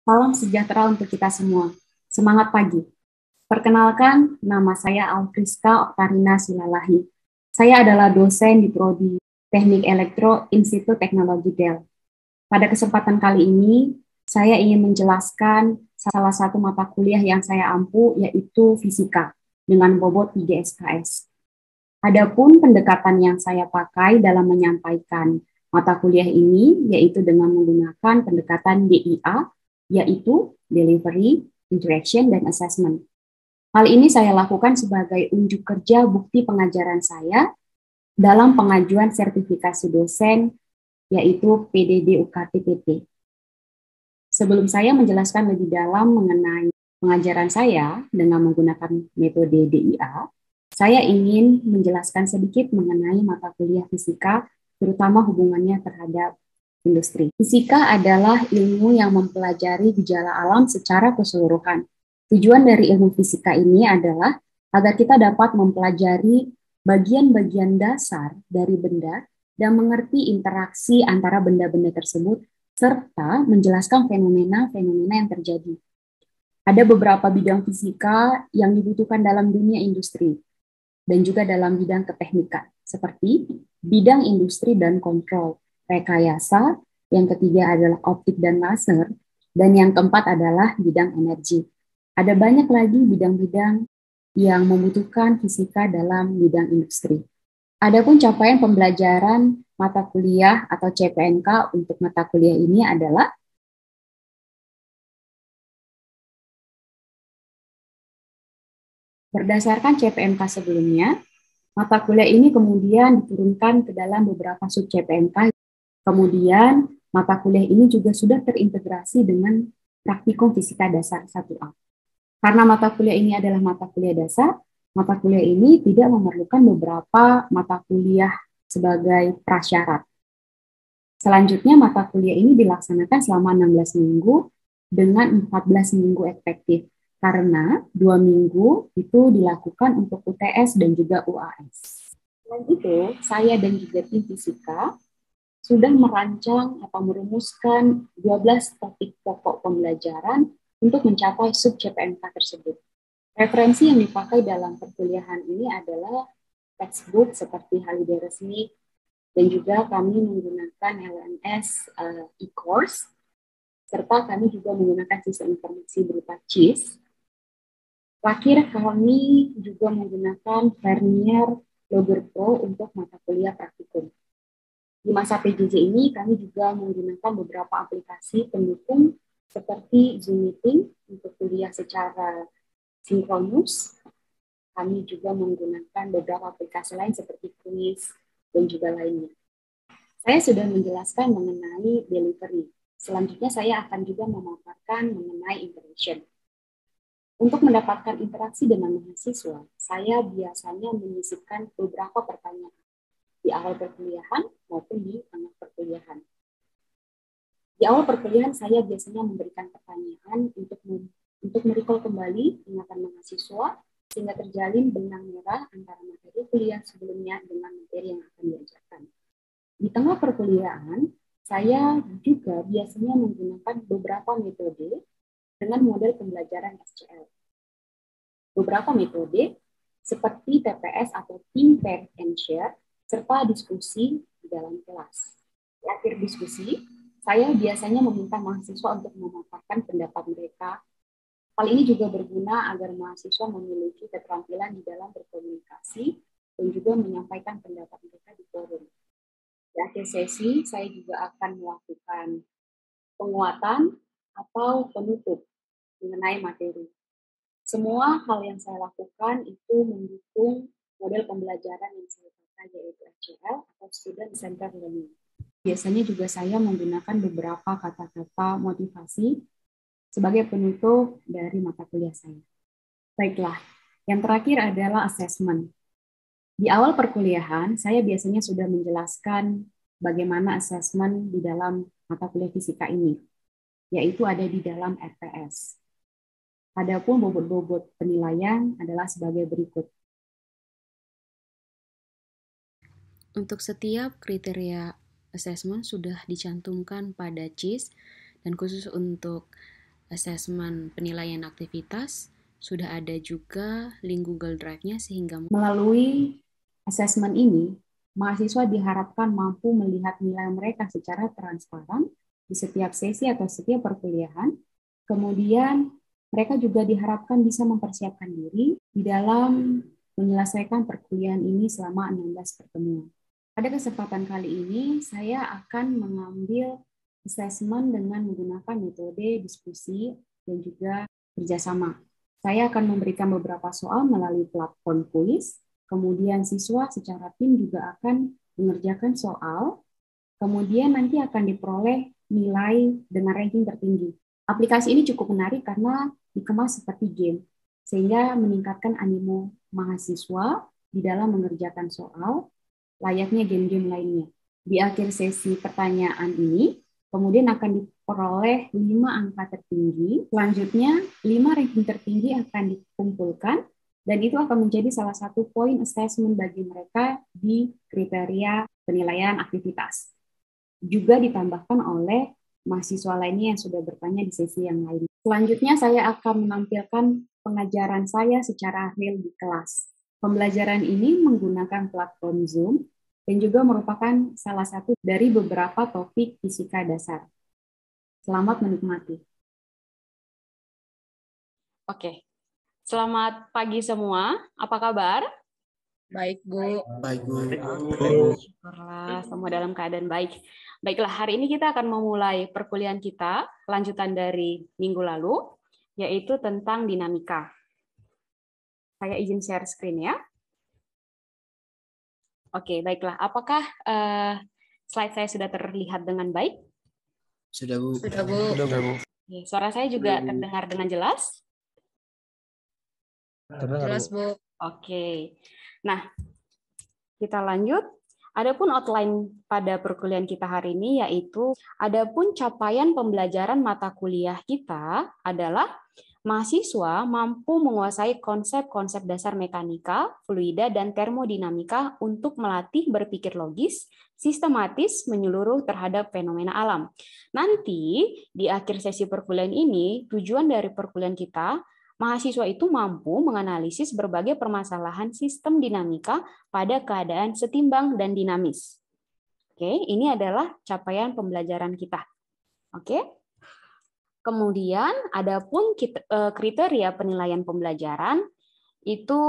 Salam sejahtera untuk kita semua. Semangat pagi. Perkenalkan, nama saya Alfriska Oktarina Silalahi. Saya adalah dosen di Prodi Teknik Elektro Institut Teknologi Dell. Pada kesempatan kali ini, saya ingin menjelaskan salah satu mata kuliah yang saya ampu, yaitu fisika, dengan bobot 3 SKS. Adapun pendekatan yang saya pakai dalam menyampaikan mata kuliah ini, yaitu dengan menggunakan pendekatan DIA, yaitu Delivery, Interaction, dan Assessment. Hal ini saya lakukan sebagai unjuk kerja bukti pengajaran saya dalam pengajuan sertifikasi dosen, yaitu PDD UKT-PT. Sebelum saya menjelaskan lebih dalam mengenai pengajaran saya dengan menggunakan metode DIA, saya ingin menjelaskan sedikit mengenai mata kuliah fisika, terutama hubungannya terhadap industri. Fisika adalah ilmu yang mempelajari gejala alam secara keseluruhan. Tujuan dari ilmu fisika ini adalah agar kita dapat mempelajari bagian-bagian dasar dari benda dan mengerti interaksi antara benda-benda tersebut, serta menjelaskan fenomena-fenomena yang terjadi. Ada beberapa bidang fisika yang dibutuhkan dalam dunia industri dan juga dalam bidang keteknikan, seperti bidang industri dan kontrol, rekayasa, yang ketiga adalah optik dan laser, dan yang keempat adalah bidang energi. Ada banyak lagi bidang-bidang yang membutuhkan fisika dalam bidang industri. Adapun capaian pembelajaran mata kuliah atau CPNK untuk mata kuliah ini adalah berdasarkan CPNK sebelumnya, mata kuliah ini kemudian diturunkan ke dalam beberapa sub CPNK. Kemudian, mata kuliah ini juga sudah terintegrasi dengan praktikum fisika dasar 1A. Karena mata kuliah ini adalah mata kuliah dasar, mata kuliah ini tidak memerlukan beberapa mata kuliah sebagai prasyarat. Selanjutnya, mata kuliah ini dilaksanakan selama 16 minggu dengan 14 minggu efektif, karena 2 minggu itu dilakukan untuk UTS dan juga UAS. Selain itu, saya dan juga tim fisika sudah merancang atau merumuskan 12 topik pokok pembelajaran untuk mencapai sub CPNK tersebut. Referensi yang dipakai dalam perkuliahan ini adalah textbook seperti Haliday Resmi, dan juga kami menggunakan LMS e-course, serta kami juga menggunakan sistem informasi berupa CIS. Terakhir, kami juga menggunakan Vernier Logger Pro untuk mata kuliah praktikum. Di masa PJJ ini, kami juga menggunakan beberapa aplikasi pendukung seperti Zoom Meeting untuk kuliah secara sinkronus. Kami juga menggunakan beberapa aplikasi lain seperti Quiz dan juga lainnya. Saya sudah menjelaskan mengenai delivery. Selanjutnya saya akan juga memaparkan mengenai interaction. Untuk mendapatkan interaksi dengan mahasiswa, saya biasanya menyisipkan beberapa pertanyaan di awal perkuliahan maupun di tengah perkuliahan. Di awal perkuliahan saya biasanya memberikan pertanyaan untuk merecall kembali ingatan mahasiswa sehingga terjalin benang merah antara materi kuliah sebelumnya dengan materi yang akan diajarkan. Di tengah perkuliahan, saya juga biasanya menggunakan beberapa metode dengan model pembelajaran SCL. Beberapa metode seperti TPS atau Team Pair and Share, serta diskusi di dalam kelas. Di akhir diskusi, saya biasanya meminta mahasiswa untuk memaparkan pendapat mereka. Hal ini juga berguna agar mahasiswa memiliki keterampilan di dalam berkomunikasi dan juga menyampaikan pendapat mereka di forum. Di akhir sesi, saya juga akan melakukan penguatan atau penutup mengenai materi. Semua hal yang saya lakukan itu mendukung model pembelajaran yang saya pakai, yaitu SCL atau Student Centered Learning. Biasanya juga saya menggunakan beberapa kata-kata motivasi sebagai penutup dari mata kuliah saya. Baiklah, yang terakhir adalah assessment. Di awal perkuliahan, saya biasanya sudah menjelaskan bagaimana assessment di dalam mata kuliah fisika ini, yaitu ada di dalam RPS. Adapun bobot-bobot penilaian adalah sebagai berikut. Untuk setiap kriteria assessment sudah dicantumkan pada CIS, dan khusus untuk asesmen penilaian aktivitas, sudah ada juga link Google Drive-nya sehingga Melalui asesmen ini, mahasiswa diharapkan mampu melihat nilai mereka secara transparan di setiap sesi atau setiap perkuliahan. Kemudian, mereka juga diharapkan bisa mempersiapkan diri di dalam menyelesaikan perkuliahan ini selama 16 pertemuan. Pada kesempatan kali ini, saya akan mengambil asesmen dengan menggunakan metode diskusi dan juga kerjasama. Saya akan memberikan beberapa soal melalui platform kuis, kemudian siswa secara tim juga akan mengerjakan soal, kemudian nanti akan diperoleh nilai dengan ranking tertinggi. Aplikasi ini cukup menarik karena dikemas seperti game, sehingga meningkatkan animo mahasiswa di dalam mengerjakan soal, layaknya game-game lainnya. Di akhir sesi pertanyaan ini, kemudian akan diperoleh 5 angka tertinggi. Selanjutnya, 5 ranking tertinggi akan dikumpulkan, dan itu akan menjadi salah satu poin assessment bagi mereka di kriteria penilaian aktivitas. Juga ditambahkan oleh mahasiswa lainnya yang sudah bertanya di sesi yang lain. Selanjutnya, saya akan menampilkan pengajaran saya secara real di kelas. Pembelajaran ini menggunakan platform Zoom dan juga merupakan salah satu dari beberapa topik fisika dasar. Selamat menikmati. Oke, selamat pagi semua. Apa kabar? Baik, Bu. Baik, Bu. Syukurlah, semua dalam keadaan baik. Baiklah, hari ini kita akan memulai perkuliahan kita, lanjutan dari minggu lalu, yaitu tentang dinamika. Saya izin share screen ya. Oke, baiklah. Apakah slide saya sudah terlihat dengan baik? Sudah, Bu. Sudah, Bu. Oke, suara saya juga terdengar dengan jelas? Jelas, Bu. Oke. Nah, kita lanjut. Adapun outline pada perkuliahan kita hari ini yaitu adapun capaian pembelajaran mata kuliah kita adalah mahasiswa mampu menguasai konsep-konsep dasar mekanika, fluida, dan termodinamika untuk melatih berpikir logis, sistematis, menyeluruh terhadap fenomena alam. Nanti, di akhir sesi perkuliahan ini, tujuan dari perkuliahan kita, mahasiswa itu mampu menganalisis berbagai permasalahan sistem dinamika pada keadaan setimbang dan dinamis. Oke, ini adalah capaian pembelajaran kita. Oke. Kemudian, adapun kriteria penilaian pembelajaran, itu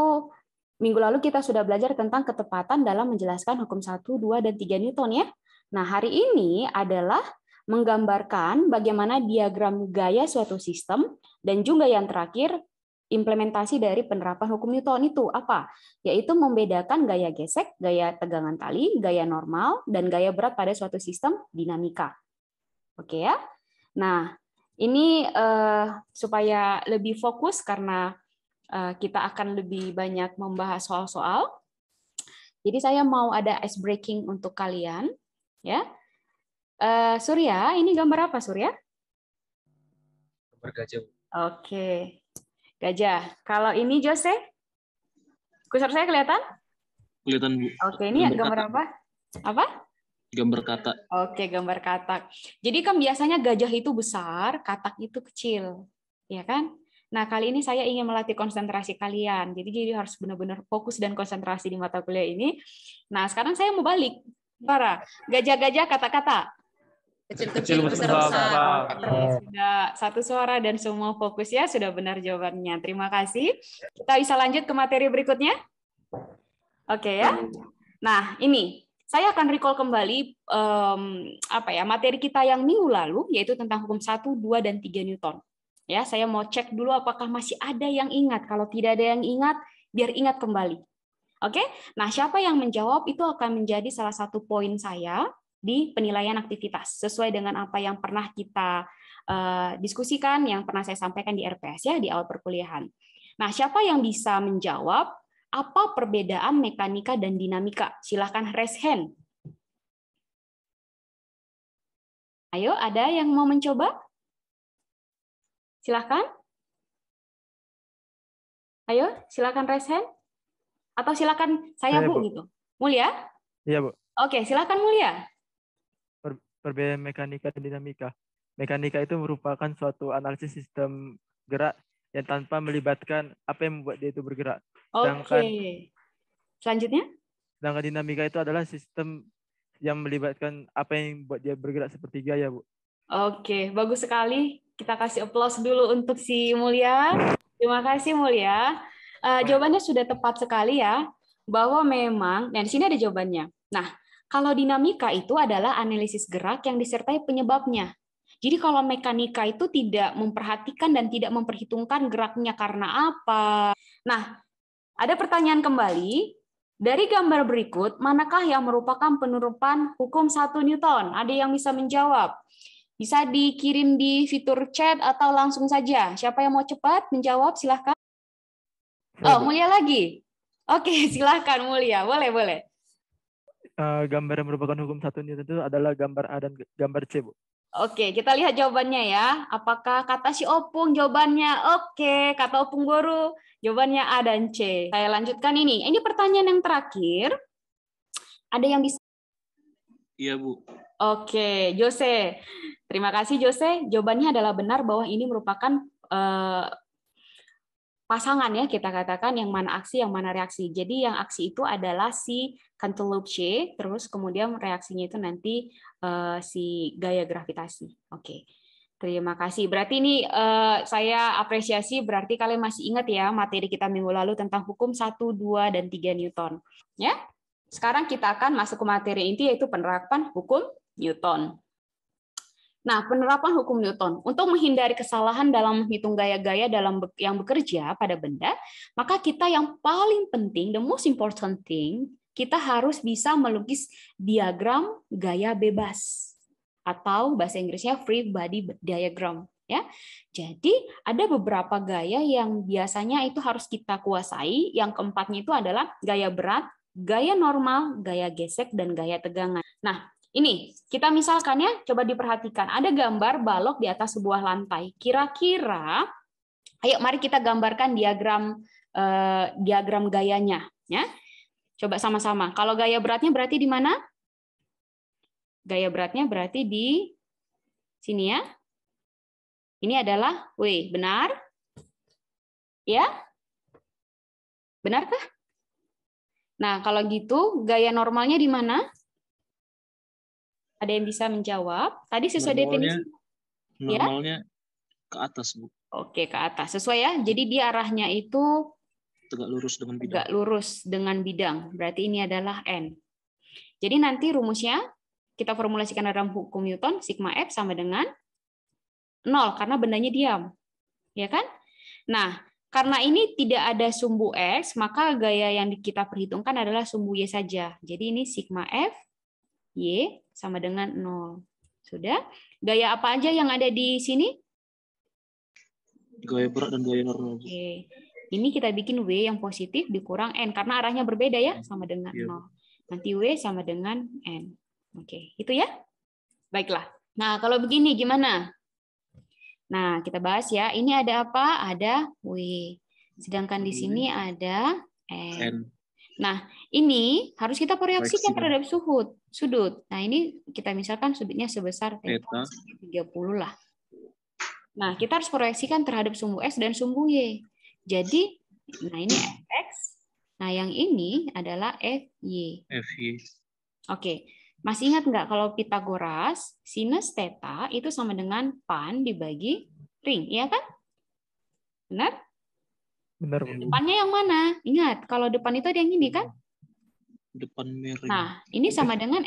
minggu lalu kita sudah belajar tentang ketepatan dalam menjelaskan hukum 1, 2, dan 3 Newton ya. Nah, hari ini adalah menggambarkan bagaimana diagram gaya suatu sistem, dan juga yang terakhir, implementasi dari penerapan hukum Newton itu apa? Yaitu membedakan gaya gesek, gaya tegangan tali, gaya normal, dan gaya berat pada suatu sistem dinamika. Oke ya? Nah, ini supaya lebih fokus karena kita akan lebih banyak membahas soal-soal. Jadi saya mau ada ice breaking untuk kalian, ya. Surya, ini gambar apa Surya? Gambar gajah. Oke, gajah. Kalau ini Jose, kursor saya kelihatan? Kelihatan, Bu. Oke, ini gambar apa? Apa? Gambar katak. Oke, gambar katak. Jadi kan biasanya gajah itu besar, katak itu kecil, ya kan? Nah, kali ini saya ingin melatih konsentrasi kalian. Jadi harus benar-benar fokus dan konsentrasi di mata kuliah ini. Nah, sekarang saya mau balik. Para gajah-gajah kata-kata. Kecil-kecil, besar-besar. Sudah satu suara dan semua fokus ya, sudah benar jawabannya. Terima kasih. Kita bisa lanjut ke materi berikutnya. Oke ya. Nah, ini saya akan recall kembali materi kita yang minggu lalu, yaitu tentang hukum 1, 2, dan 3 Newton. Ya, saya mau cek dulu apakah masih ada yang ingat. Kalau tidak ada yang ingat, biar ingat kembali. Oke? Nah, siapa yang menjawab itu akan menjadi salah satu poin saya di penilaian aktivitas, sesuai dengan apa yang pernah kita diskusikan, yang pernah saya sampaikan di RPS ya, di awal perkuliahan. Nah, siapa yang bisa menjawab apa perbedaan mekanika dan dinamika? Silahkan raise hand. Ayo, ada yang mau mencoba? Silahkan. Ayo, silahkan raise hand. Atau silahkan saya, Bu, gitu. Mulia? Iya, Bu. Oke, silahkan Mulia. Perbedaan mekanika dan dinamika. mekanika itu merupakan suatu analisis sistem gerak yang tanpa melibatkan apa yang membuat dia itu bergerak. Oke. Selanjutnya? Sedangkan dinamika itu adalah sistem yang melibatkan apa yang membuat dia bergerak seperti gaya, Bu. Oke, bagus sekali. Kita kasih aplaus dulu untuk si Mulia. Terima kasih Mulia. Jawabannya sudah tepat sekali ya, bahwa memang, nah di sini ada jawabannya. Nah, kalau dinamika itu adalah analisis gerak yang disertai penyebabnya. Jadi kalau mekanika itu tidak memperhatikan dan tidak memperhitungkan geraknya karena apa. Nah, ada pertanyaan kembali. Dari gambar berikut, manakah yang merupakan penerapan hukum 1 Newton? Ada yang bisa menjawab? Bisa dikirim di fitur chat atau langsung saja. Siapa yang mau cepat menjawab? Silahkan. Oh, Mulia lagi. Oke, silahkan Mulia. Boleh, boleh. Gambar yang merupakan hukum 1 Newton itu adalah gambar A dan gambar C, Bu. Oke, kita lihat jawabannya ya. Apakah kata si Opung jawabannya oke, kata Opung Boru jawabannya A dan C. Saya lanjutkan ini. Ini pertanyaan yang terakhir. Ada yang bisa? Iya, Bu. Oke, Jose. Terima kasih Jose. Jawabannya adalah benar bahwa ini merupakan pasangan ya, kita katakan yang mana aksi, yang mana reaksi. Jadi yang aksi itu adalah si cantaloupe C, terus kemudian reaksinya itu nanti si gaya gravitasi. Oke, terima kasih. Berarti ini saya apresiasi, berarti kalian masih ingat ya materi kita minggu lalu tentang hukum 1, 2, dan 3 Newton. Ya, sekarang kita akan masuk ke materi inti yaitu penerapan hukum Newton. Nah, penerapan hukum Newton. Untuk menghindari kesalahan dalam menghitung gaya-gaya yang bekerja pada benda, maka kita yang paling penting, the most important thing, kita harus bisa melukis diagram gaya bebas. Atau bahasa Inggrisnya free body diagram. Ya, jadi ada beberapa gaya yang biasanya itu harus kita kuasai. Yang keempatnya itu adalah gaya berat, gaya normal, gaya gesek, dan gaya tegangan. Nah, ini, kita misalkan ya, coba diperhatikan. Ada gambar balok di atas sebuah lantai. Kira-kira, ayo mari kita gambarkan diagram gayanya. Ya, coba sama-sama. Kalau gaya beratnya berarti di mana? Gaya beratnya berarti di sini ya. Ini adalah W, benar? Ya? Benarkah? Nah, kalau gitu, gaya normalnya di mana? Ada yang bisa menjawab? Tadi sesuai definisi. Normalnya ke atas, Bu. Oke, ke atas. Sesuai ya. Jadi dia arahnya itu tegak lurus dengan bidang. Tegak lurus dengan bidang. Berarti ini adalah N. Jadi nanti rumusnya kita formulasikan dalam hukum Newton, sigma F sama dengan 0 karena bendanya diam. Ya kan? Nah, karena ini tidak ada sumbu X, maka gaya yang kita perhitungkan adalah sumbu Y saja. Jadi ini sigma F Y sama dengan 0. Sudah? Gaya apa aja yang ada di sini? Gaya berat dan gaya normal. Oke. Ini kita bikin W yang positif dikurang N, karena arahnya berbeda ya, sama dengan 0. Nanti W sama dengan N. Oke, itu ya? Baiklah. Nah, kalau begini gimana? Nah, kita bahas ya. Ini ada apa? Ada W. Sedangkan di sini ada N. Nah, ini harus kita proyeksikan terhadap sudut. Nah, ini kita misalkan sudutnya sebesar theta 30 lah. Nah, kita harus proyeksikan terhadap sumbu X dan sumbu Y. Jadi, nah ini Fx. Nah, yang ini adalah Fy. Oke. Masih ingat nggak kalau Pitagoras, sinus theta itu sama dengan pan dibagi ring, iya kan? Benar? Benar. Depannya yang mana? Ingat, kalau depan itu ada yang ini kan? Depan miring. Nah, ini sama dengan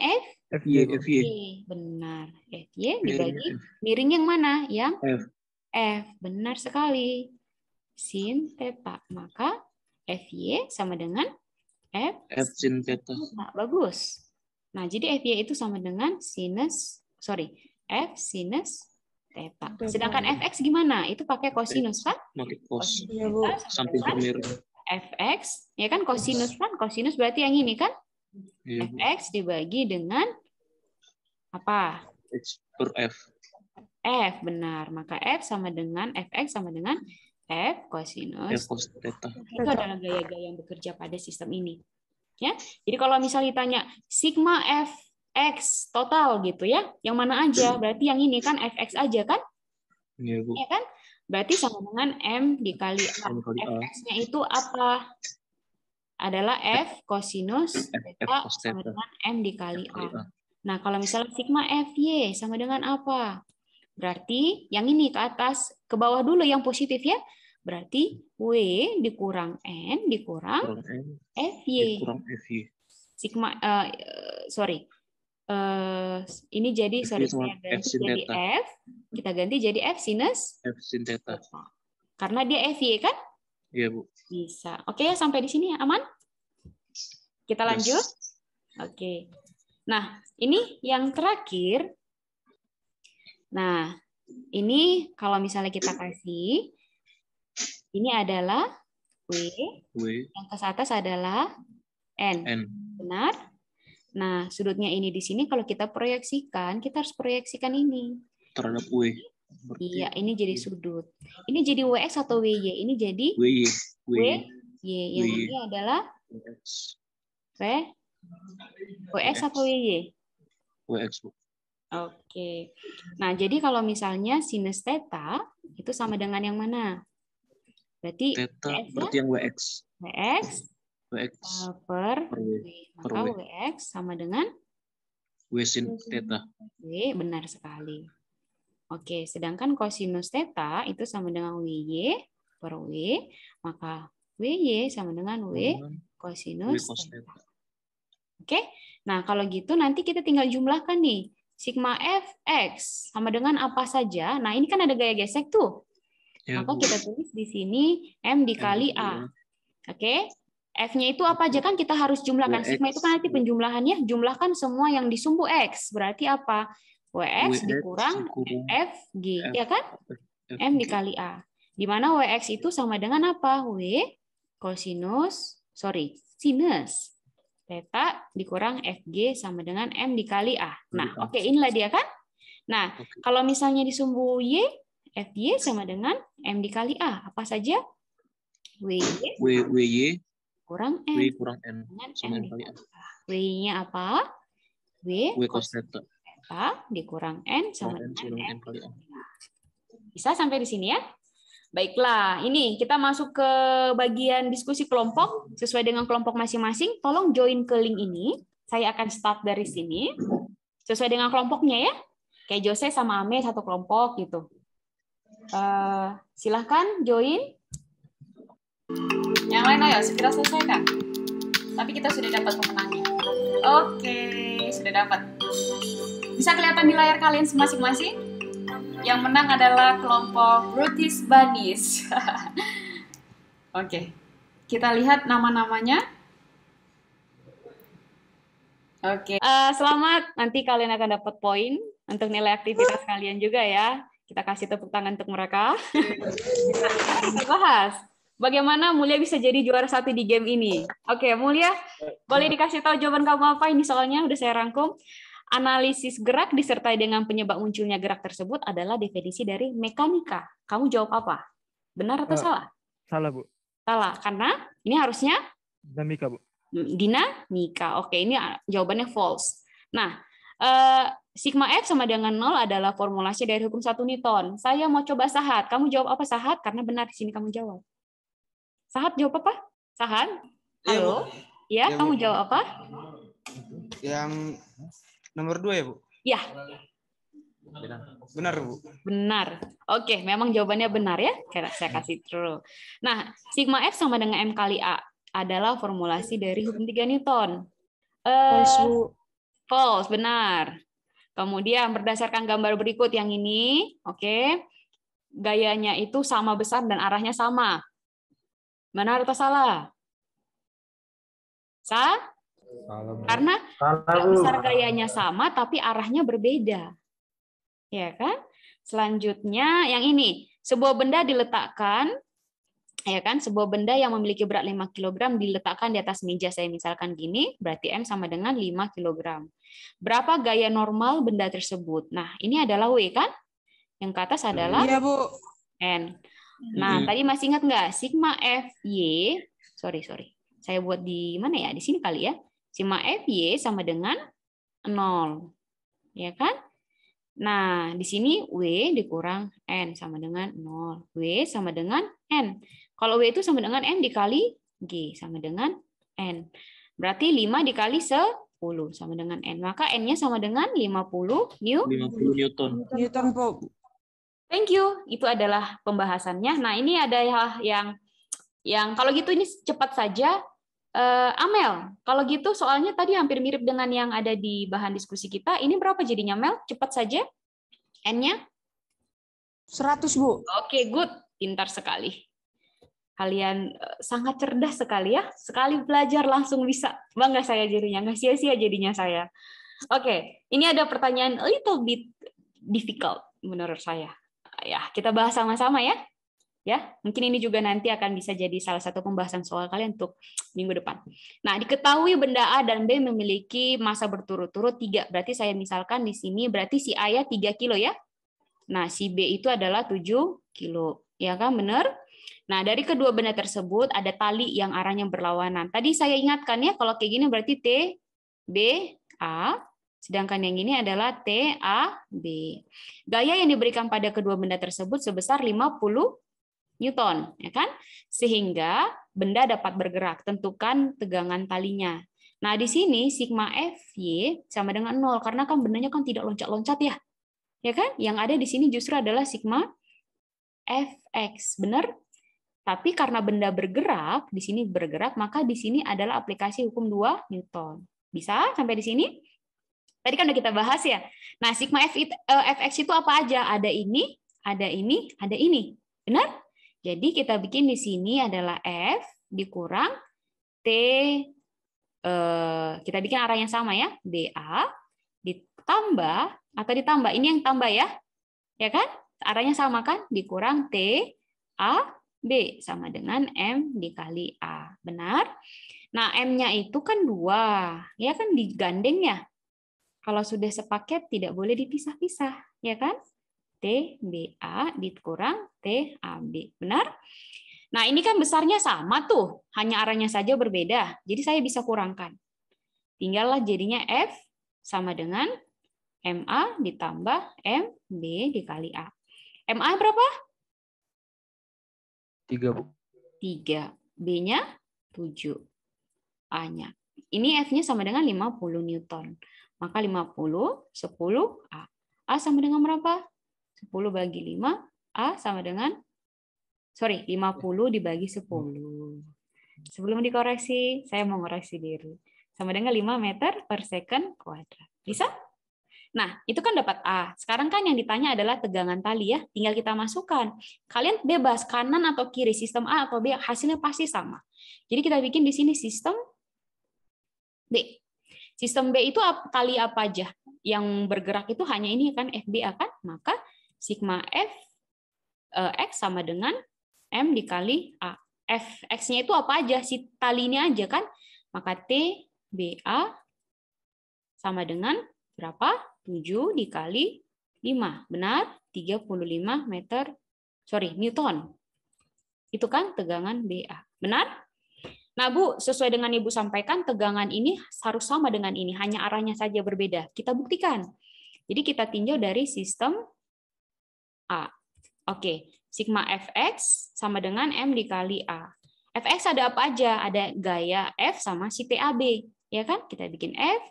Fy. Benar. Fy dibagi miring yang mana? Yang F. Benar sekali. Sin theta. Maka Fy sama dengan F sin theta. Nah, bagus. Nah, jadi Fy itu sama dengan F sinus theta. Sedangkan Fx gimana? Itu pakai kosinus kan? Pakai cos. Samping miring. Fx, ya kan kosinus kan? Kosinus berarti yang ini kan? Iya. Fx dibagi dengan apa? X per F. F, benar. Maka F sama dengan Fx sama dengan F kosinus. F cos theta. Itu adalah gaya-gaya yang bekerja pada sistem ini. Ya. Jadi kalau misalnya ditanya sigma F X total gitu ya. Yang mana aja? Berarti yang ini kan Fx aja kan? Iya, Bu. Ya kan? Berarti sama dengan M dikali A. M kali A. Fx-nya itu apa? Adalah F cosinus F theta cos sama theta. dengan M dikali Kali A. A. Nah, kalau misalnya sigma Fy sama dengan apa? Berarti yang ini ke atas, ke bawah dulu yang positif ya. Berarti W dikurang N dikurang Kurang N. Fy. Kurang Fy. Sigma, sorry. Ini jadi, Fy sorry, sama saya ganti F sin jadi theta. F. Kita ganti jadi F sinus. F sin theta. Karena dia Fy kan? Iya, Bu. Bisa. Oke ya, sampai di sini aman? Kita lanjut. Yes. Oke. Nah, ini yang terakhir. Nah, ini kalau misalnya kita kasih, ini adalah W, W. yang ke atas adalah N. N. Benar? Nah, sudutnya ini di sini kalau kita proyeksikan, kita harus proyeksikan ini. Terhadap W. Iya, ini jadi sudut. Ini jadi WX atau WY? Ini jadi WY. WY. Yang WY. ini adalah WX. WX atau WY? WX, Bu. Oke. Nah, jadi kalau misalnya sinus theta itu sama dengan yang mana? Berarti Theta WX berarti yang WX. WX WX per per W. W. Per Maka W. WX sama dengan W sin theta. W, benar sekali. Oke, sedangkan kosinus theta itu sama dengan WY per W, maka WY sama dengan W W kosinus cos theta. theta. Oke, nah kalau gitu nanti kita tinggal jumlahkan nih. Sigma Fx sama dengan apa saja. Nah, ini kan ada gaya gesek tuh. Ya, Maka Bu. kita tulis di sini M dikali A. Oke. F-nya itu apa aja kan kita harus jumlahkan. Sigma itu kan nanti penjumlahannya, jumlahkan semua yang di sumbu X. Berarti apa? WX dikurang FG. Ya kan? M dikali A. Di mana WX itu sama dengan apa? W sinus theta dikurang FG sama dengan M dikali A. Nah, oke, inilah dia kan? Nah, kalau misalnya di sumbu Y, FY sama dengan M dikali A. Apa saja? WY kurang N. W kurang N Dengan sama M N kali A. W-nya apa? W cos theta. theta dikurang N sama N sama dengan N kali A. Bisa sampai di sini ya? Baiklah, ini kita masuk ke bagian diskusi kelompok sesuai dengan kelompok masing-masing. Tolong join ke link ini. Saya akan start dari sini. Sesuai dengan kelompoknya ya. Kayak Jose sama Ame satu kelompok gitu. Silahkan join. Yang lain ayo segera selesaikan. Tapi kita sudah dapat pemenangnya. Oke, sudah dapat. Bisa kelihatan di layar kalian masing-masing? Yang menang adalah kelompok Brutis Banis. Oke, kita lihat nama-namanya. Oke, selamat. Nanti kalian akan dapat poin untuk nilai aktivitas kalian juga ya. Kita kasih tepuk tangan untuk mereka. Kita bahas bagaimana Mulia bisa jadi juara satu di game ini. Oke, Mulia, boleh dikasih tahu jawaban kamu apa? Ini soalnya udah saya rangkum. Analisis gerak disertai dengan penyebab munculnya gerak tersebut adalah definisi dari mekanika. Kamu jawab apa? Benar atau salah? Salah, Bu. Salah, karena ini harusnya Dinamika, Bu. Dinamika. Oke, ini jawabannya false. Nah, sigma F sama dengan 0 adalah formulasi dari hukum 1 Newton. Saya mau coba Sahat. Kamu jawab apa Sahat? Karena benar di sini kamu jawab. Sahat jawab apa? Sahat? Halo? Ya, kamu jawab apa? Yang nomor 2 ya, Bu? Ya. Benar, Bu. Benar. Oke, memang jawabannya benar ya. Saya kasih true. Nah, sigma F sama dengan M kali A adalah formulasi dari hukum 3 Newton. False, Bu. False, benar. Kemudian berdasarkan gambar berikut yang ini, oke, gayanya itu sama besar dan arahnya sama. Benar atau salah? Karena besar gayanya sama, tapi arahnya berbeda. Ya kan? Selanjutnya yang ini, sebuah benda diletakkan, ya kan? Sebuah benda yang memiliki berat 5 kg diletakkan di atas meja, saya misalkan gini, berarti M sama dengan 5 kg. Berapa gaya normal benda tersebut? Nah, ini adalah W kan? Yang ke atas adalah N. Nah, tadi masih ingat nggak? Sigma Fy, sorry. Saya buat di mana ya? Di sini kali ya. Sigma Fy sama dengan 0. Ya kan? Nah, di sini W dikurang N sama dengan 0. W sama dengan N. Kalau W itu sama dengan N dikali G sama dengan N. Berarti 5 dikali 10 sama dengan N. Maka N-nya sama dengan 50 50 Newton. Newton, Bu. Thank you. Itu adalah pembahasannya. Nah, ini ada yang kalau gitu ini cepat saja. Amel, kalau gitu soalnya tadi hampir mirip dengan yang ada di bahan diskusi kita. Ini berapa jadinya, Mel? Cepat saja. N-nya? 100, Bu. Oke, good. Pintar sekali. Kalian sangat cerdas sekali ya. Sekali belajar langsung bisa. Bangga saya jadinya. Nggak sia-sia jadinya saya. Oke, ini ada pertanyaan a little bit difficult menurut saya. Ya, kita bahas sama-sama ya. Ya, mungkin ini juga nanti akan bisa jadi salah satu pembahasan soal kalian untuk minggu depan. Nah, diketahui benda A dan B memiliki massa berturut-turut 3. Berarti saya misalkan di sini berarti si A ya 3 kilo ya. Nah, si B itu adalah 7 kilo. Ya kan, benar? Nah, dari kedua benda tersebut ada tali yang arahnya berlawanan. Tadi saya ingatkan ya, kalau kayak gini berarti T, B, A. Sedangkan yang ini adalah T, A, B. Gaya yang diberikan pada kedua benda tersebut sebesar 50 Newton, ya kan? Sehingga benda dapat bergerak. Tentukan tegangan talinya. Nah, di sini sigma Fy sama dengan 0 karena kan bendanya kan tidak loncat-loncat ya. Ya kan? Yang ada di sini justru adalah sigma Fx, benar? Tapi karena benda bergerak, di sini bergerak, maka di sini adalah aplikasi hukum 2 Newton. Bisa sampai di sini? Tadi kan udah kita bahas ya. Nah, sigma Fx itu apa aja? Ada ini, ada ini, ada ini. Benar? Jadi kita bikin di sini adalah F dikurang T, kita bikin arah yang sama ya, BA, ditambah, atau ditambah, ini yang tambah ya kan? Arahnya sama kan? Dikurang T, A, B, sama dengan M dikali A. Benar? Nah, M-nya itu kan 2, ya kan digandeng ya. Kalau sudah sepaket tidak boleh dipisah-pisah, ya kan? TBA dikurang TAB. Benar? Nah, ini kan besarnya sama tuh, hanya arahnya saja berbeda. Jadi saya bisa kurangkan. Tinggallah jadinya F sama dengan MA ditambah MB dikali A. MA berapa? 3, Bu. 3. B-nya 7. A-nya. Ini F-nya sama dengan 50 Newton. Maka 50, 10 A. A sama dengan berapa? 10 bagi 5, A sama dengan, 50 dibagi 10. Sebelum dikoreksi, saya mau ngoreksi diri. Sama dengan 5 meter per second kuadrat. Bisa? Nah, itu kan dapat A. Sekarang kan yang ditanya adalah tegangan tali ya. Tinggal kita masukkan. Kalian bebas kanan atau kiri, sistem A atau B, hasilnya pasti sama. Jadi kita bikin di sini sistem B. Sistem B itu tali apa aja? Yang bergerak itu hanya ini kan, FBA kan? Maka sigma F X sama dengan M dikali A. Fx-nya itu apa aja? Si tali ini aja kan? Maka T BA sama dengan berapa? 7 dikali 5. Benar? 35 Newton. Itu kan tegangan BA. Benar? Nah, Bu, sesuai dengan Ibu sampaikan, tegangan ini harus sama dengan ini. Hanya arahnya saja berbeda. Kita buktikan. Jadi kita tinjau dari sistem A. Oke, sigma Fx sama dengan M dikali A. Fx ada apa aja? Ada gaya F sama si TAB. Ya kan? Kita bikin F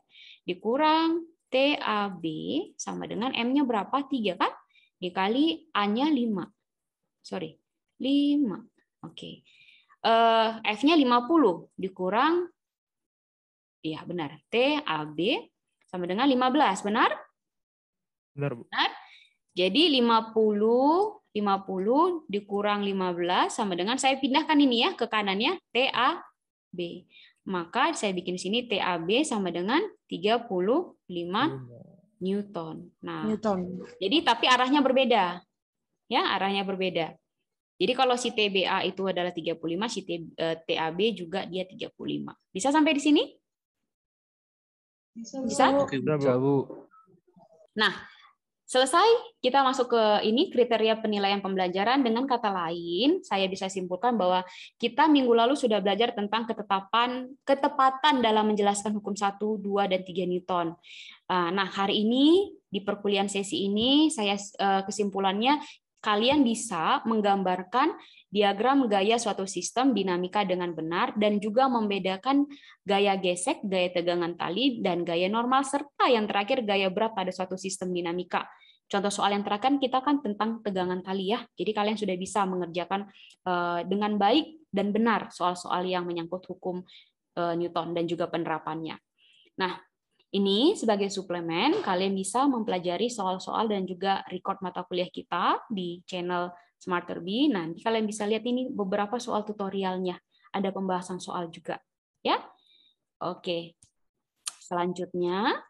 dikurang TAB sama dengan M-nya berapa? 3 kan? Dikali A-nya 5. 5. Oke. F-nya 50 dikurang, iya benar, TAB sama dengan 15. Benar? Benar, Bu. Benar. Jadi 50 dikurang 15 sama dengan, saya pindahkan ini ya ke kanannya, TAB. Maka saya bikin sini TAB sama dengan 35 Newton. Nah, Newton. jadi tapi arahnya berbeda. Ya, arahnya berbeda. Jadi kalau si TBA itu adalah 35, si TAB juga dia 35. Bisa sampai di sini? Bisa? Oke, Bisa, Bu. Nah, Selesai, kita masuk ke ini kriteria penilaian pembelajaran. Dengan kata lain, saya bisa simpulkan bahwa kita minggu lalu sudah belajar tentang ketepatan dalam menjelaskan hukum 1, 2, dan 3 Newton. Nah, hari ini di perkuliahan sesi ini saya kesimpulannya kalian bisa menggambarkan diagram gaya suatu sistem dinamika dengan benar dan juga membedakan gaya gesek, gaya tegangan tali, dan gaya normal, serta yang terakhir gaya berat pada suatu sistem dinamika. Contoh soal yang terakhir kita kan tentang tegangan tali ya. Jadi kalian sudah bisa mengerjakan dengan baik dan benar soal-soal yang menyangkut hukum Newton dan juga penerapannya. Nah, ini sebagai suplemen kalian bisa mempelajari soal-soal dan juga record mata kuliah kita di channel Smarterby. Nanti kalian bisa lihat ini beberapa soal tutorialnya. Ada pembahasan soal juga, ya. Oke. Selanjutnya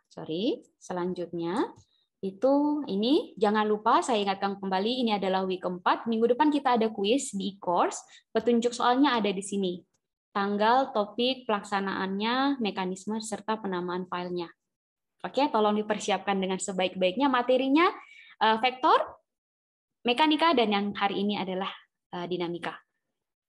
itu ini jangan lupa saya ingatkan kembali ini adalah week keempat. Minggu depan kita ada kuis di e-course. Petunjuk soalnya ada di sini. Tanggal, topik, pelaksanaannya, mekanisme serta penamaan filenya. Oke, tolong dipersiapkan dengan sebaik-baiknya materinya vektor, mekanika, dan yang hari ini adalah dinamika.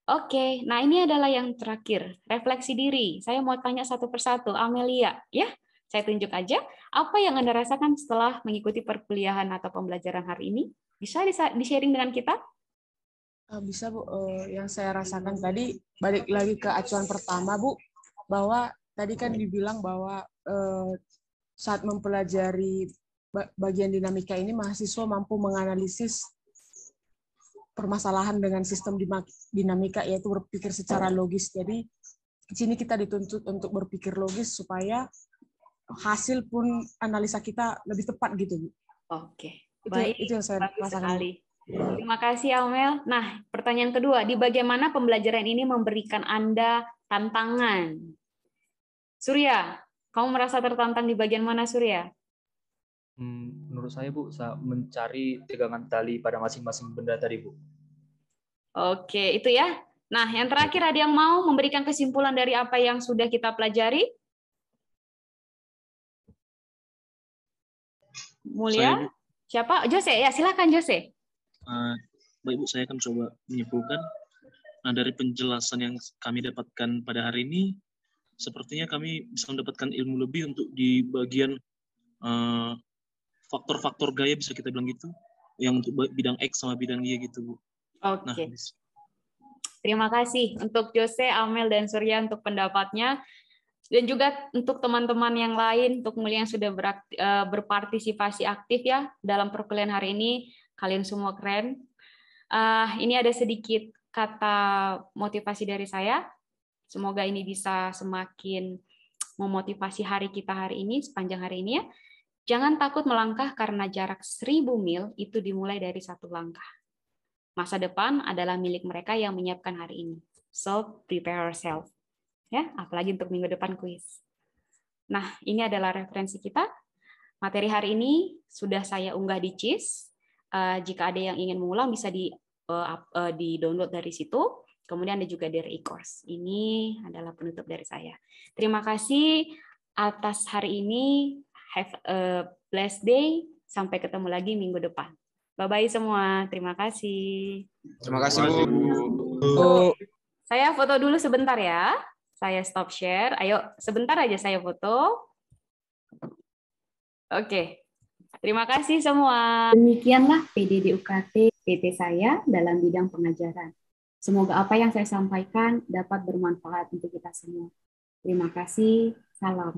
Oke, nah ini adalah yang terakhir, refleksi diri. Saya mau tanya satu persatu, Amelia, ya. Saya tunjuk aja apa yang Anda rasakan setelah mengikuti perkuliahan atau pembelajaran hari ini. Bisa di-sharing dengan kita? Bisa, Bu. Yang saya rasakan tadi, balik lagi ke acuan pertama, Bu, bahwa tadi kan dibilang bahwa saat mempelajari bagian dinamika ini, mahasiswa mampu menganalisis permasalahan dengan sistem dinamika, yaitu berpikir secara logis. Jadi, di sini kita dituntut untuk berpikir logis supaya hasil pun analisa kita lebih tepat gitu, Bu. Oke, baik. Itu yang saya rasakan. Terima kasih, Amel. Nah, pertanyaan kedua, di bagaimana pembelajaran ini memberikan Anda tantangan? Surya, kamu merasa tertantang di bagian mana, Surya? Menurut saya, Bu, mencari tegangan tali pada masing-masing benda tadi, Bu. Oke, itu ya. Nah, yang terakhir ada yang mau memberikan kesimpulan dari apa yang sudah kita pelajari? Mulia? Siapa? Jose, ya silakan Jose. Baik Bu, saya akan coba menyimpulkan. Nah, dari penjelasan yang kami dapatkan pada hari ini, sepertinya kami bisa mendapatkan ilmu lebih untuk di bagian faktor-faktor gaya, bisa kita bilang gitu, yang untuk bidang X sama bidang Y gitu, Bu. Oke. Nah, terima kasih untuk Jose, Amel, dan Surya untuk pendapatnya. Dan juga untuk teman-teman yang lain, untuk mulia yang sudah berpartisipasi aktif ya dalam perkuliahan hari ini, kalian semua keren. Ini ada sedikit kata motivasi dari saya. Semoga ini bisa semakin memotivasi hari kita hari ini, sepanjang hari ini ya. Jangan takut melangkah karena jarak 1000 mil itu dimulai dari 1 langkah. Masa depan adalah milik mereka yang menyiapkan hari ini. So, prepare yourself. Ya, apalagi untuk minggu depan kuis. Nah, ini adalah referensi kita. Materi hari ini sudah saya unggah di CIS. Jika ada yang ingin mengulang bisa di-download dari situ. Kemudian ada juga dari e-course. Ini adalah penutup dari saya. Terima kasih atas hari ini. Have a blessed day. Sampai ketemu lagi minggu depan. Bye-bye semua. Terima kasih. Terima kasih, Bu. Saya foto dulu sebentar ya. Saya stop share. Ayo, sebentar aja saya foto. Oke. Terima kasih semua. Demikianlah PDD UKT PT saya dalam bidang pengajaran. Semoga apa yang saya sampaikan dapat bermanfaat untuk kita semua. Terima kasih. Salam.